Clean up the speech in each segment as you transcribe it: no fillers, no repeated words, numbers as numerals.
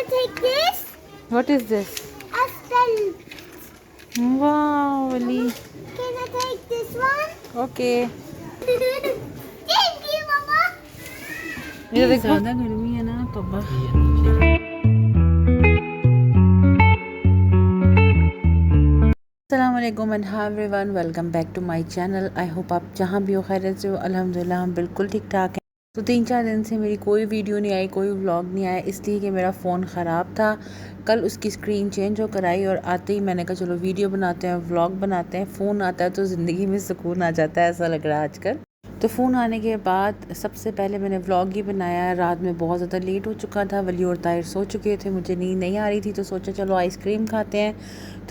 I take this? What is this? Apple. Wow, Ali. Can I take this one? Okay. Thank you, Mama. ये देखो ज़्यादा गर्मी है ना तो बस अस्सलामुअलैकुम and hi everyone, welcome back to my channel. I hope आप जहाँ भी हो खैरियत से हो। अल्हम्दुलिल्लाह हम बिल्कुल ठीक ठाक हैं। तो 3-4 दिन से मेरी कोई वीडियो नहीं आई, कोई व्लॉग नहीं आया, इसलिए कि मेरा फ़ोन ख़राब था। कल उसकी स्क्रीन चेंज होकर आई और आते ही मैंने कहा चलो वीडियो बनाते हैं, व्लॉग बनाते हैं। फ़ोन आता है तो ज़िंदगी में सुकून आ जाता है, ऐसा लग रहा है आजकल। तो फ़ोन आने के बाद सबसे पहले मैंने व्लॉग ही बनाया। रात में बहुत ज़्यादा लेट हो चुका था, वली और ताहिर सो चुके थे, मुझे नींद नहीं आ रही थी, तो सोचा चलो आइसक्रीम खाते हैं,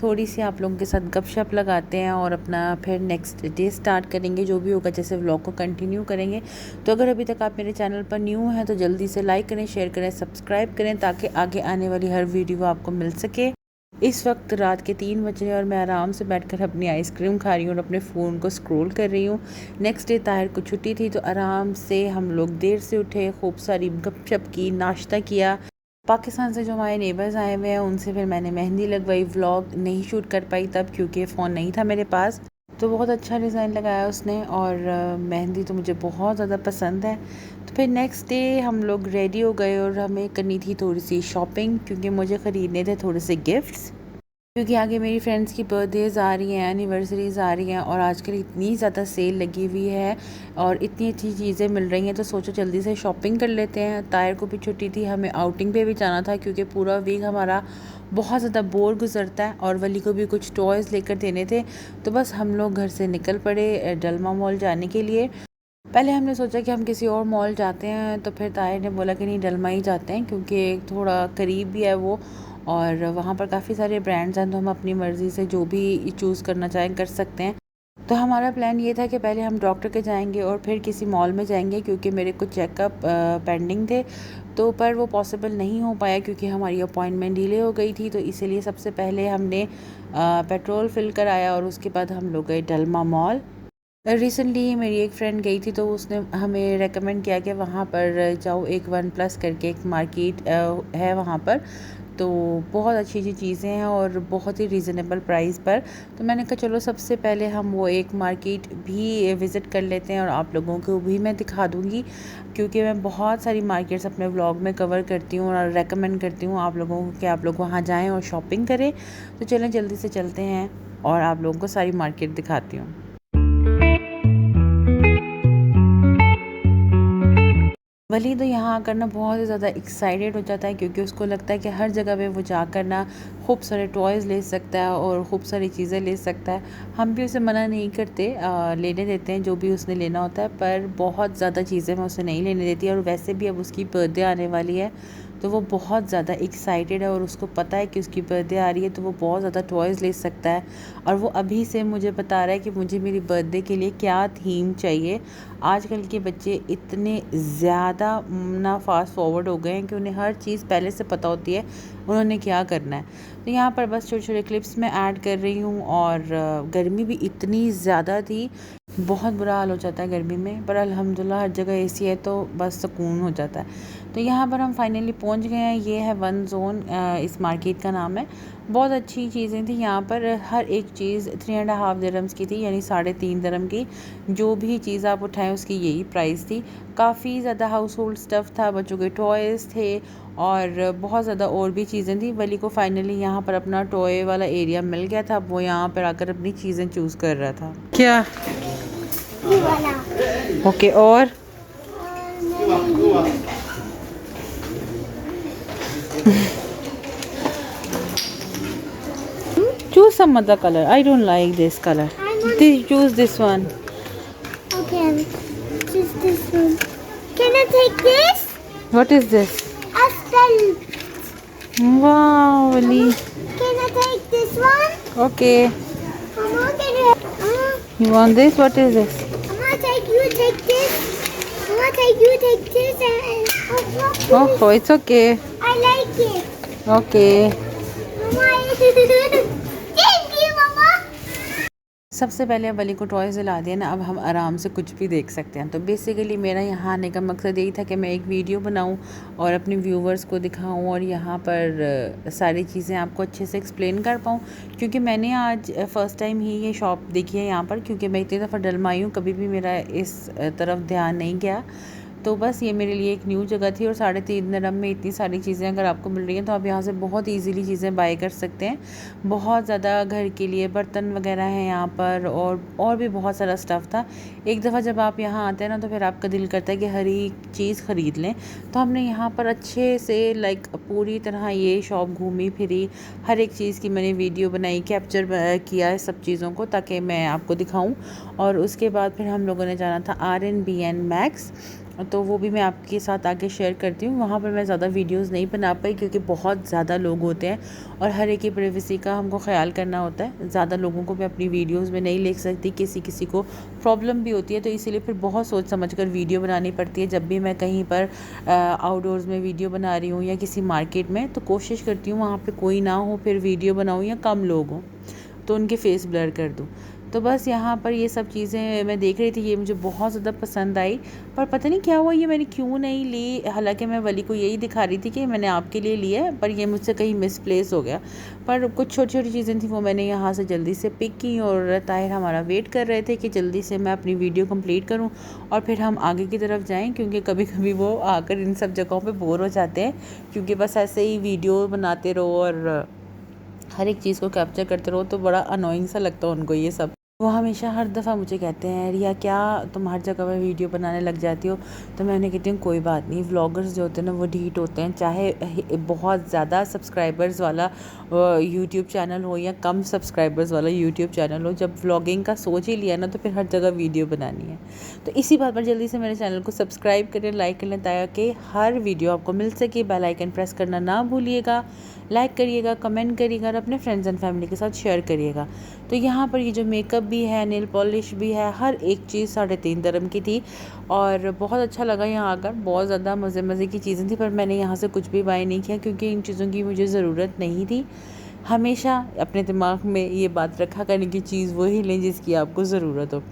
थोड़ी सी आप लोगों के साथ गपशप लगाते हैं और अपना फिर नेक्स्ट डे स्टार्ट करेंगे। जो भी होगा जैसे व्लॉग को कंटिन्यू करेंगे। तो अगर अभी तक आप मेरे चैनल पर न्यू हैं तो जल्दी से लाइक करें, शेयर करें, सब्सक्राइब करें ताकि आगे आने वाली हर वीडियो आपको मिल सके। इस वक्त रात के 3 बज रहे हैं और मैं आराम से बैठकर अपनी आइसक्रीम खा रही हूँ और अपने फ़ोन को स्क्रॉल कर रही हूँ। नेक्स्ट डे ताहिर को छुट्टी थी तो आराम से हम लोग देर से उठे, खूब सारी गपशप की, नाश्ता किया। पाकिस्तान से जो हमारे नेबर्स आए हुए हैं उनसे फिर मैंने मेहंदी लगवाई। व्लॉग नहीं शूट कर पाई तब क्योंकि फ़ोन नहीं था मेरे पास। तो बहुत अच्छा डिज़ाइन लगाया उसने और मेहंदी तो मुझे बहुत ज़्यादा पसंद है। तो फिर नेक्स्ट डे हम लोग रेडी हो गए और हमें करनी थी थोड़ी सी शॉपिंग क्योंकि मुझे ख़रीदने थे थोड़े से गिफ्ट्स, क्योंकि आगे मेरी फ्रेंड्स की बर्थडेज़ आ रही हैं, एनिवर्सरीज़ आ रही हैं और आजकल इतनी ज़्यादा सेल लगी हुई है और इतनी अच्छी चीज़ें मिल रही हैं। तो सोचो जल्दी से शॉपिंग कर लेते हैं। ताहिर को भी छुट्टी थी, हमें आउटिंग पे भी जाना था क्योंकि पूरा वीक हमारा बहुत ज़्यादा बोर गुजरता है और वली को भी कुछ टॉयज़ लेकर देने थे। तो बस हम लोग घर से निकल पड़े डलमा मॉल जाने के लिए। पहले हमने सोचा कि हम किसी और मॉल जाते हैं, तो फिर ताहिर ने बोला कि नहीं डलमा ही जाते हैं क्योंकि थोड़ा करीब भी है वो और वहाँ पर काफ़ी सारे ब्रांड्स हैं, तो हम अपनी मर्ज़ी से जो भी चूज़ करना चाहें कर सकते हैं। तो हमारा प्लान ये था कि पहले हम डॉक्टर के जाएंगे और फिर किसी मॉल में जाएंगे क्योंकि मेरे कुछ चेकअप पेंडिंग थे। तो पर वो पॉसिबल नहीं हो पाया क्योंकि हमारी अपॉइंटमेंट डिले हो गई थी। तो इसीलिए सबसे पहले हमने पेट्रोल फिल कराया और उसके बाद हम लोग गए डलमा मॉल। रिसेंटली मेरी एक फ्रेंड गई थी तो उसने हमें रेकमेंड किया कि वहाँ पर जाओ, एक 1+ करके एक मार्केट है वहाँ पर, तो बहुत अच्छी अच्छी चीज़ें हैं और बहुत ही रीज़नेबल प्राइस पर। तो मैंने कहा चलो सबसे पहले हम वो एक मार्केट भी विज़िट कर लेते हैं और आप लोगों को भी मैं दिखा दूँगी क्योंकि मैं बहुत सारी मार्केट्स अपने व्लॉग में कवर करती हूँ और रेकमेंड करती हूँ आप लोगों को कि आप लोग वहाँ जाएँ और शॉपिंग करें। तो चलें जल्दी से चलते हैं और आप लोगों को सारी मार्केट दिखाती हूँ। वली तो यहाँ आकर ना बहुत ही ज़्यादा एक्साइटेड हो जाता है क्योंकि उसको लगता है कि हर जगह पे वो जाकर ना खूब सारे टॉयज़ ले सकता है और खूब सारी चीज़ें ले सकता है। हम भी उसे मना नहीं करते, लेने देते हैं जो भी उसने लेना होता है, पर बहुत ज़्यादा चीज़ें मैं उसे नहीं लेने देती। और वैसे भी अब उसकी बर्थडे आने वाली है तो वो बहुत ज़्यादा एक्साइटेड है और उसको पता है कि उसकी बर्थडे आ रही है तो वो बहुत ज़्यादा टॉयज़ ले सकता है। और वो अभी से मुझे बता रहा है कि मुझे मेरी बर्थडे के लिए क्या थीम चाहिए। आजकल के बच्चे इतने ज़्यादा ना फास्ट फॉरवर्ड हो गए हैं कि उन्हें हर चीज़ पहले से पता होती है उन्होंने क्या करना है। तो यहाँ पर बस छोटे छोटे क्लिप्स मैं ऐड कर रही हूँ और गर्मी भी इतनी ज़्यादा थी, बहुत बुरा हाल हो जाता है गर्मी में, पर अल्हम्दुलिल्लाह हर जगह एसी है तो बस सुकून हो जाता है। तो यहाँ पर हम फाइनली पहुँच गए हैं। ये है वन जोन, इस मार्केट का नाम है। बहुत अच्छी चीज़ें थी यहाँ पर, हर एक चीज़ 3.5 दिरहम्स की थी, यानी 3.5 दिरहम की। जो भी चीज़ आप उठाएं उसकी यही प्राइस थी। काफ़ी ज़्यादा हाउस होल्ड स्टफ़ था, बच्चों के टॉयज़ थे और बहुत ज़्यादा और भी चीज़ें थी। वली को फाइनली यहाँ पर अपना टॉय वाला एरिया मिल गया था, वो यहाँ पर आकर अपनी चीज़ें चूज़ कर रहा था। क्या ओके और choose some other color. I don't like this color. Choose this one. Okay, choose this one. Can I take this? What is this? Apple. Wow, Ali. Can I take this one? Okay. Mama, can you? You want this? What is this? Mama, take this. Mama, take this. Oh, it's okay. I like it. Okay. Mama, thank you, Mama. सबसे पहले अब वली को toys दिला दिया ना, अब हम आराम से कुछ भी देख सकते हैं। तो बेसिकली मेरा यहाँ आने का मकसद यही था कि मैं एक वीडियो बनाऊँ और अपने व्यूवर्स को दिखाऊँ और यहाँ पर सारी चीज़ें आपको अच्छे से एक्सप्लेन कर पाऊँ, क्योंकि मैंने आज फ़र्स्ट टाइम ही ये शॉप देखी है यहाँ पर, क्योंकि मैं इतनी दफ़ा डलमा आई हूँ, कभी भी मेरा इस तरफ ध्यान नहीं गया। तो बस ये मेरे लिए एक न्यू जगह थी और 3.5 दिरहम में इतनी सारी चीज़ें अगर आपको मिल रही हैं तो आप यहाँ से बहुत इजीली चीज़ें बाय कर सकते हैं। बहुत ज़्यादा घर के लिए बर्तन वगैरह हैं यहाँ पर, और भी बहुत सारा स्टफ़ था। एक दफ़ा जब आप यहाँ आते हैं ना तो फिर आपका दिल करता है कि हर एक चीज़ ख़रीद लें। तो हमने यहाँ पर अच्छे से लाइक पूरी तरह ये शॉप घूमी फिरी, हर एक चीज़ की मैंने वीडियो बनाई, कैप्चर किया है सब चीज़ों को, ताकि मैं आपको दिखाऊँ। और उसके बाद फिर हम लोगों ने जाना था RNBN मैक्स, तो वो भी मैं आपके साथ आगे शेयर करती हूँ। वहाँ पर मैं ज़्यादा वीडियोस नहीं बना पाई क्योंकि बहुत ज़्यादा लोग होते हैं और हर एक की प्राइवेसी का हमको ख्याल करना होता है। ज़्यादा लोगों को मैं अपनी वीडियोस में नहीं लिख सकती, किसी किसी को प्रॉब्लम भी होती है, तो इसीलिए फिर बहुत सोच समझ कर वीडियो बनानी पड़ती है। जब भी मैं कहीं पर आउटडोर्स में वीडियो बना रही हूँ या किसी मार्केट में, तो कोशिश करती हूँ वहाँ पर कोई ना हो फिर वीडियो बनाऊँ, या कम लोग हों तो उनके फेस ब्लर कर दूँ। तो बस यहाँ पर ये सब चीज़ें मैं देख रही थी, ये मुझे बहुत ज़्यादा पसंद आई, पर पता नहीं क्या हुआ ये मैंने क्यों नहीं ली। हालांकि मैं वली को यही दिखा रही थी कि मैंने आपके लिए लिया है, पर ये मुझसे कहीं मिसप्लेस हो गया। पर कुछ छोटी छोटी चीज़ें थी वो मैंने यहाँ से जल्दी से पिक की, और ताहिर हमारा वेट कर रहे थे कि जल्दी से मैं अपनी वीडियो कंप्लीट करूँ और फिर हम आगे की तरफ जाएँ, क्योंकि कभी कभी वो आकर इन सब जगहों पर बोर हो जाते हैं, क्योंकि बस ऐसे ही वीडियो बनाते रहो और हर एक चीज़ को कैप्चर करते रहो, तो बड़ा अनोइंग सा लगता है उनको ये सब। वो हमेशा हर दफ़ा मुझे कहते हैं, रिया क्या तुम हर जगह पर वीडियो बनाने लग जाती हो? तो मैं उन्हें कहती हूँ कोई बात नहीं, व्लॉगर्स जो होते हैं ना वो ढीठ होते हैं, चाहे बहुत ज़्यादा सब्सक्राइबर्स वाला यूट्यूब चैनल हो या कम सब्सक्राइबर्स वाला यूट्यूब चैनल हो, जब व्लॉगिंग का सोच ही लिया ना तो फिर हर जगह वीडियो बनानी है। तो इसी बात पर जल्दी से मेरे चैनल को सब्सक्राइब करें, लाइक कर लें, ताकि हर वीडियो आपको मिल सके। बेल आइकन प्रेस करना ना भूलिएगा, लाइक करिएगा, कमेंट करिएगा और अपने फ्रेंड्स एंड फैमिली के साथ शेयर करिएगा। तो यहाँ पर ये जो मेकअप भी है, नेल पॉलिश भी है, हर एक चीज़ 3.5 दिरहम की थी और बहुत अच्छा लगा यहाँ आकर। बहुत ज़्यादा मज़े की चीज़ें थी, पर मैंने यहाँ से कुछ भी बाय नहीं किया क्योंकि इन चीज़ों की मुझे ज़रूरत नहीं थी। हमेशा अपने दिमाग में ये बात रखा करें कि चीज़ वही लें जिसकी आपको ज़रूरत हो।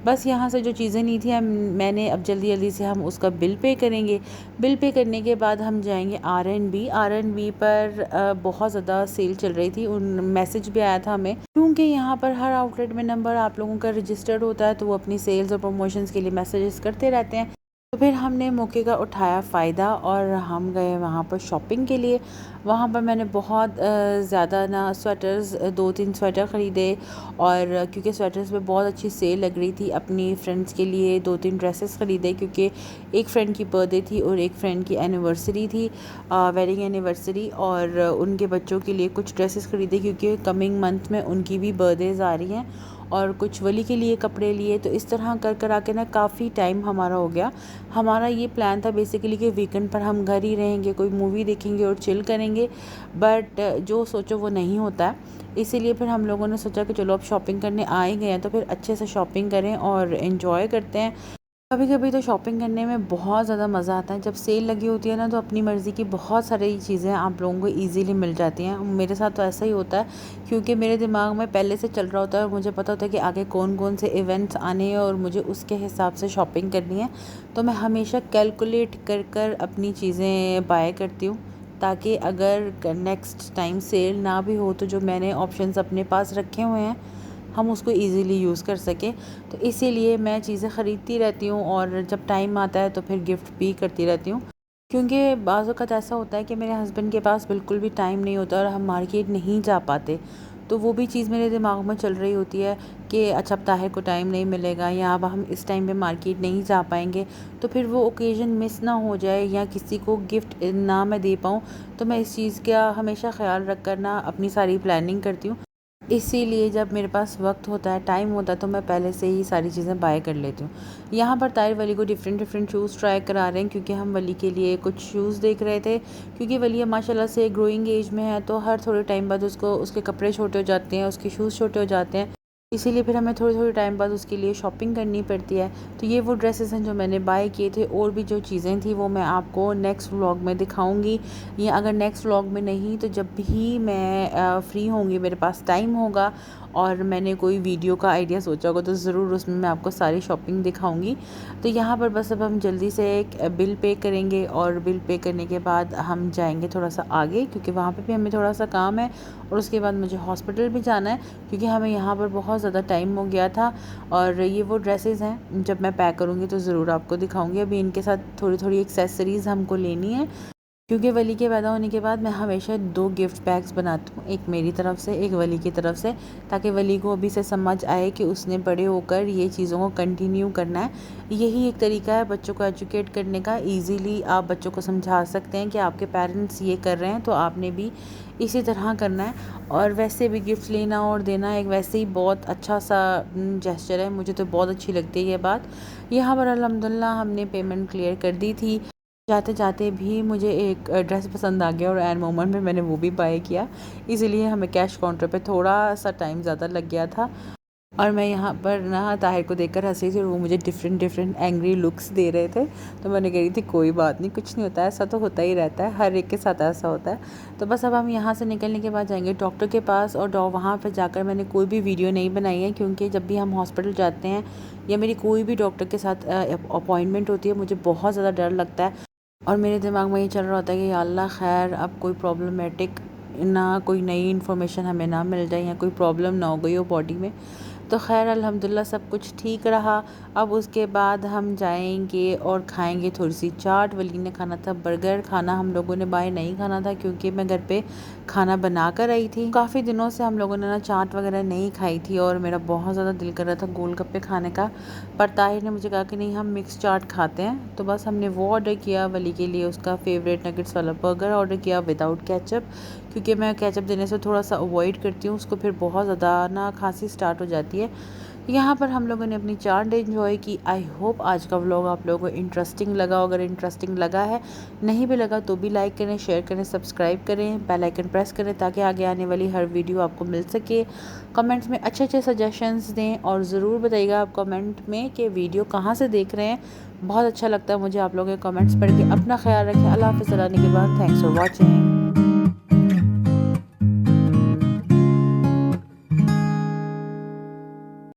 बस यहाँ से जो चीज़ें नहीं थी मैंने अब जल्दी से हम उसका बिल पे करेंगे। बिल पे करने के बाद हम जाएंगे RNB पर बहुत ज़्यादा सेल चल रही थी, उन मैसेज भी आया था हमें, क्योंकि यहाँ पर हर आउटलेट में नंबर आप लोगों का रजिस्टर्ड होता है, तो वो अपनी सेल्स और प्रमोशंस के लिए मैसेजेस करते रहते हैं। तो फिर हमने मौके का उठाया फ़ायदा और हम गए वहाँ पर शॉपिंग के लिए। वहाँ पर मैंने बहुत ज़्यादा ना स्वेटर्स, 2-3 स्वेटर ख़रीदे, और क्योंकि स्वेटर्स पे बहुत अच्छी सेल लग रही थी। अपनी फ्रेंड्स के लिए 2-3 ड्रेसेस ख़रीदे, क्योंकि एक फ्रेंड की बर्थडे थी और एक फ्रेंड की एनिवर्सरी थी, वेडिंग एनिवर्सरी, और उनके बच्चों के लिए कुछ ड्रेसेस ख़रीदे क्योंकि कमिंग मंथ में उनकी भी बर्थडेज़ आ रही हैं, और कुछ वली के लिए कपड़े लिए। तो इस तरह कर आके ना काफ़ी टाइम हमारा हो गया। हमारा ये प्लान था बेसिकली कि वीकेंड पर हम घर ही रहेंगे, कोई मूवी देखेंगे और चिल करेंगे, बट जो सोचो वो नहीं होता है। इसीलिए फिर हम लोगों ने सोचा कि चलो अब शॉपिंग करने आ ही गए हैं तो फिर अच्छे से शॉपिंग करें और इन्जॉय करते हैं। कभी कभी तो शॉपिंग करने में बहुत ज़्यादा मज़ा आता है। जब सेल लगी होती है ना तो अपनी मर्ज़ी की बहुत सारी चीज़ें आप लोगों को इजीली मिल जाती हैं। मेरे साथ तो ऐसा ही होता है, क्योंकि मेरे दिमाग में पहले से चल रहा होता है और मुझे पता होता है कि आगे कौन कौन से इवेंट्स आने हैं और मुझे उसके हिसाब से शॉपिंग करनी है। तो मैं हमेशा कैलकुलेट कर अपनी चीज़ें बाय करती हूँ, ताकि अगर नेक्स्ट टाइम सेल ना भी हो तो जो मैंने ऑप्शंस अपने पास रखे हुए हैं हम उसको इजीली यूज़ कर सकें। तो इसीलिए मैं चीज़ें ख़रीदती रहती हूँ और जब टाइम आता है तो फिर गिफ्ट भी करती रहती हूँ, क्योंकि बाज़ वक़्त ऐसा होता है कि मेरे हस्बैंड के पास बिल्कुल भी टाइम नहीं होता और हम मार्केट नहीं जा पाते। तो वो भी चीज़ मेरे दिमाग में चल रही होती है कि अच्छा अब ताहिर को टाइम नहीं मिलेगा या अब हम इस टाइम पे मार्केट नहीं जा पाएंगे, तो फिर वो ओकेज़न मिस ना हो जाए या किसी को गिफ्ट ना मैं दे पाऊँ। तो मैं इस चीज़ का हमेशा ख़्याल रख कर ना अपनी सारी प्लानिंग करती हूँ। इसीलिए जब मेरे पास वक्त होता है, टाइम होता है, तो मैं पहले से ही सारी चीज़ें बाय कर लेती हूँ। यहाँ पर ताहिर वली को डिफरेंट शूज़ ट्राई करा रहे हैं, क्योंकि हम वली के लिए कुछ शूज़ देख रहे थे। क्योंकि वली माशाल्लाह से ग्रोइंग एज में है, तो हर थोड़े टाइम बाद उसके कपड़े छोटे हो जाते हैं, उसके शूज़ छोटे हो जाते हैं। इसीलिए फिर हमें थोड़ी थोड़ी टाइम बाद उसके लिए शॉपिंग करनी पड़ती है। तो ये वो ड्रेसेस हैं जो मैंने बाय किए थे, और भी जो चीज़ें थी वो मैं आपको नेक्स्ट व्लॉग में दिखाऊंगी, या अगर नेक्स्ट व्लॉग में नहीं तो जब भी मैं फ्री होंगी, मेरे पास टाइम होगा और मैंने कोई वीडियो का आइडिया सोचा होगा तो ज़रूर उसमें मैं आपको सारी शॉपिंग दिखाऊंगी। तो यहाँ पर बस अब हम जल्दी से एक बिल पे करेंगे, और बिल पे करने के बाद हम जाएंगे थोड़ा सा आगे, क्योंकि वहाँ पे भी हमें थोड़ा सा काम है, और उसके बाद मुझे हॉस्पिटल भी जाना है, क्योंकि हमें यहाँ पर बहुत ज़्यादा टाइम हो गया था। और ये वो ड्रेसेस हैं, जब मैं पैक करूँगी तो ज़रूर आपको दिखाऊंगी। अभी इनके साथ थोड़ी थोड़ी एक्सेसरीज़ हमको लेनी है, क्योंकि वली के पैदा होने के बाद मैं हमेशा 2 गिफ्ट बैग्स बनाती हूँ, एक मेरी तरफ से, एक वली की तरफ से, ताकि वली को अभी से समझ आए कि उसने बड़े होकर ये चीज़ों को कंटिन्यू करना है। यही एक तरीका है बच्चों को एजुकेट करने का। इजीली आप बच्चों को समझा सकते हैं कि आपके पेरेंट्स ये कर रहे हैं तो आपने भी इसी तरह करना है। और वैसे भी गिफ्ट लेना और देना एक वैसे ही बहुत अच्छा सा जेस्चर है, मुझे तो बहुत अच्छी लगती है ये बात। यहाँ पर अल्हम्दुलिल्लाह हमने पेमेंट क्लियर कर दी थी। जाते जाते भी मुझे एक ड्रेस पसंद आ गया, और एन मोमेंट में मैंने वो भी बाय किया, इसीलिए हमें कैश काउंटर पे थोड़ा सा टाइम ज़्यादा लग गया था। और मैं यहाँ पर ना ताहिर को देखकर हंस रही थी, और वो मुझे डिफरेंट डिफरेंट एंग्री लुक्स दे रहे थे। तो मैंने कह रही थी कोई बात नहीं, कुछ नहीं होता है, ऐसा तो होता ही रहता है, हर एक के साथ ऐसा होता है। तो बस अब हम यहाँ से निकलने के बाद जाएंगे डॉक्टर के पास, और वहाँ पर जाकर मैंने कोई भी वीडियो नहीं बनाई है, क्योंकि जब भी हम हॉस्पिटल जाते हैं या मेरी कोई भी डॉक्टर के साथ अपॉइंटमेंट होती है, मुझे बहुत ज़्यादा डर लगता है, और मेरे दिमाग में ये चल रहा होता है कि या अल्लाह खैर अब कोई प्रॉब्लमेटिक ना, कोई नई इन्फॉर्मेशन हमें ना मिल जाए, या कोई प्रॉब्लम ना हो गई हो बॉडी में। तो खैर अल्हम्दुलिल्लाह सब कुछ ठीक रहा। अब उसके बाद हम जाएंगे और खाएंगे थोड़ी सी चाट। वली ने खाना था बर्गर, खाना हम लोगों ने बाहर नहीं खाना था, क्योंकि मैं घर पे खाना बना कर आई थी। काफ़ी दिनों से हम लोगों ने ना चाट वगैरह नहीं खाई थी, और मेरा बहुत ज़्यादा दिल कर रहा था गोलगप्पे खाने का, पर ताहिर ने मुझे कहा कि नहीं हम मिक्स चाट खाते हैं। तो बस हमने वो ऑर्डर किया, वली के लिए उसका फेवरेट नगेट्स वाला बर्गर ऑर्डर किया विदाउट केचप, क्योंकि मैं केचप देने से थोड़ा सा अवॉइड करती हूँ, उसको फिर बहुत ज़्यादा ना खांसी स्टार्ट हो जाती है। यहाँ पर हम लोगों ने अपनी चाट एंजॉय की। आई होप आज का व्लॉग आप लोगों को इंटरेस्टिंग लगा। अगर इंटरेस्टिंग लगा है, नहीं भी लगा तो भी लाइक करें, शेयर करें, सब्सक्राइब करें, बेल आइकन प्रेस करें, ताकि आगे आने वाली हर वीडियो आपको मिल सके। कमेंट्स में अच्छे अच्छे सजेशंस दें, और ज़रूर बताइएगा आप कमेंट में कि वीडियो कहाँ से देख रहे हैं। बहुत अच्छा लगता है मुझे आप लोगों के कमेंट्स पढ़ के। अपना ख्याल रखें। अल्लाह हाफ़िज़। के बाद थैंक्स फॉर वॉचिंग।